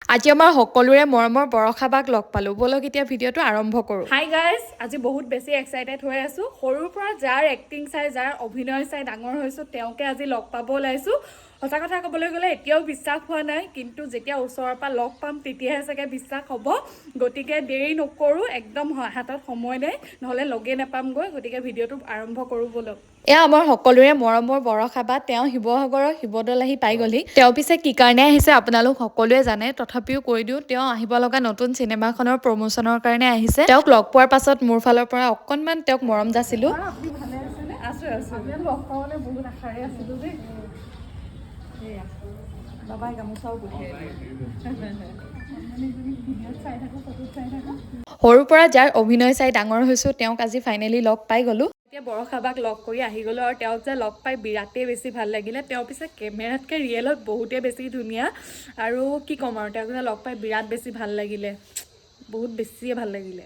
আজি আমাৰ সকলোৰে মৰমৰ বৰষা বাক লগ পালো বলক এতিয়া ভিডিঅ'টো আৰম্ভ কৰো হাই গাইজ আজি বহুত বেছি এক্সাইটেড হৈ আছো সৰুৰ পৰা যাৰ এক্টিং চাই যাৰ অভিনয় চাই ডাঙৰ হৈছো তেওঁকে আজি লগ পাব ওলাইছো সঁচা কথা ক'বলৈ গ'লে এতিয়াও বিশ্বাস হোৱা নাই কিন্তু যেতিয়া ওচৰৰ পৰা লগ পাম তেতিয়াহে চাগে বিশ্বাস হ'ব গতিকে দেৰি নকৰো একদম হাতত সময় নাই নহলে লগে নাপামগৈ গতিকে ভিডিঅ'টো আৰম্ভ কৰো বলক এয়া আমাৰ সকলোৰে মৰমৰ বৰষা বা তেওঁ শিৱসাগৰৰ শিৱদৌল আহি পাই গ'লহি তেওঁ পিছে কি কাৰণে আহিছে আপোনালোক সকলোৱে জানে তথাপিও কৈ দিওঁ তেওঁ আহিব লগা নতুন চিনেমাখনৰ প্ৰমোচনৰ কাৰণে আহিছে তেওঁক লগ পোৱাৰ পাছত মোৰ ফালৰ পৰা অকণমান তেওঁক মৰম যাচিলো আপুনি ভালে আছেনে আছো আছো আপোনাক লগ পাবলৈ বহুত আশাৰে আছিলো দেই এয়া বাবাই গামোচাও পঠিয়াই ভিডিঅ'ত চাই থাকো ফটোত চাই থাকো সৰুৰ পৰা যাৰ অভিনয় চাই ডাঙৰ হৈছো তেওঁক আজি ফাইনেলি লগ পাই গ'লো এতিয়া বৰষা বাক লগ কৰি আহি গ'লো আৰু তেওঁক যে লগ পাই বিৰাটেই বেছি ভাল লাগিলে তেওঁ পিছে কেমেৰাতকৈ ৰিয়েলত বহুতেই বেছি ধুনীয়া আৰু কি ক'ম আৰু তেওঁক যে লগ পাই বিৰাট বেছি ভাল লাগিলে বহুত বেছিয়ে ভাল লাগিলে